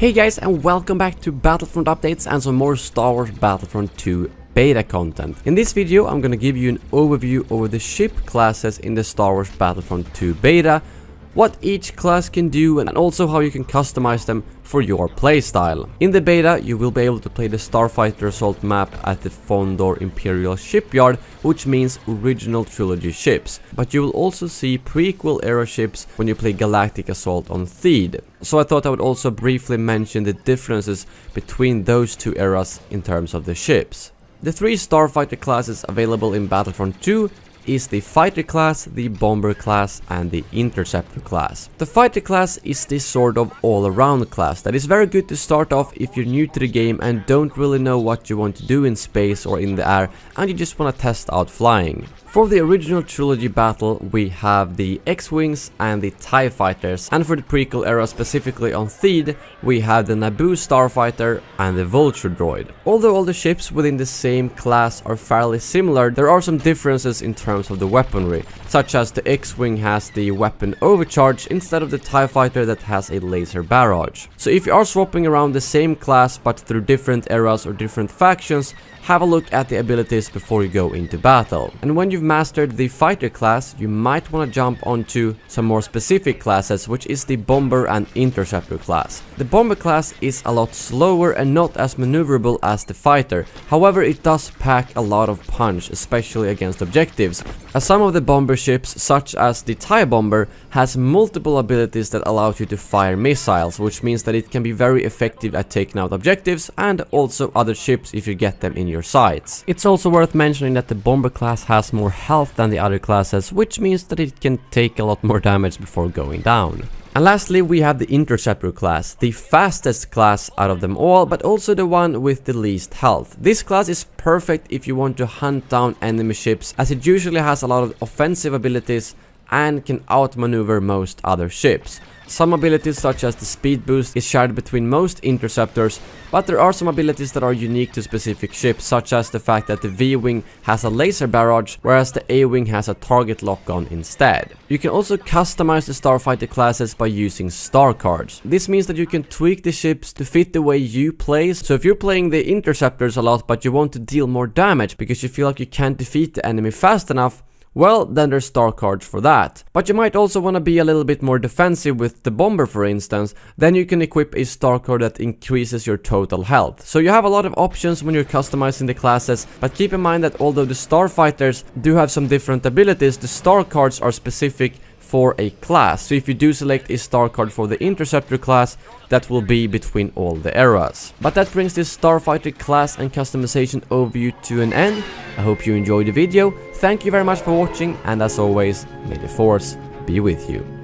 Hey guys, and welcome back to Battlefront updates and some more Star Wars Battlefront 2 beta content. In this video I'm gonna give you an overview over the ship classes in the Star Wars Battlefront 2 beta, what each class can do, and also how you can customize them for your playstyle. In the beta you will be able to play the Starfighter Assault map at the Fondor Imperial Shipyard, which means original trilogy ships, but you will also see prequel era ships when you play Galactic Assault on Theed. So I thought I would also briefly mention the differences between those two eras in terms of the ships. The three Starfighter classes available in Battlefront 2 is the Fighter class, the Bomber class, and the Interceptor class. The Fighter class is this sort of all-around class that is very good to start off if you're new to the game and don't really know what you want to do in space or in the air and you just want to test out flying. For the original trilogy battle we have the X-Wings and the TIE Fighters, and for the prequel era specifically on Theed we have the Naboo Starfighter and the Vulture Droid. Although all the ships within the same class are fairly similar, there are some differences in terms of the weaponry, such as the X-Wing has the weapon overcharge instead of the TIE Fighter that has a laser barrage. So if you are swapping around the same class but through different eras or different factions, have a look at the abilities before you go into battle. And when you've mastered the Fighter class, you might want to jump onto some more specific classes, which is the Bomber and Interceptor class. The Bomber class is a lot slower and not as maneuverable as the Fighter, however it does pack a lot of punch, especially against objectives, as some of the bomber ships, such as the TIE Bomber, has multiple abilities that allow you to fire missiles, which means that it can be very effective at taking out objectives and also other ships if you get them in your sights. It's also worth mentioning that the Bomber class has more health than the other classes, which means that it can take a lot more damage before going down. And lastly we have the Interceptor class, the fastest class out of them all, but also the one with the least health. This class is perfect if you want to hunt down enemy ships, as it usually has a lot of offensive abilities and can outmaneuver most other ships. Some abilities such as the speed boost is shared between most interceptors, but there are some abilities that are unique to specific ships, such as the fact that the V-Wing has a laser barrage, whereas the A-Wing has a target lock-on instead. You can also customize the Starfighter classes by using star cards. This means that you can tweak the ships to fit the way you play, so if you're playing the interceptors a lot but you want to deal more damage because you feel like you can't defeat the enemy fast enough, well, then there's star cards for that. But you might also want to be a little bit more defensive with the Bomber, for instance. Then you can equip a star card that increases your total health. So you have a lot of options when you're customizing the classes, but keep in mind that although the Starfighters do have some different abilities, the star cards are specific for a class. So if you do select a star card for the Interceptor class, that will be between all the eras. But that brings this Starfighter class and customization overview to an end. I hope you enjoyed the video. Thank you very much for watching, and as always, may the Force be with you.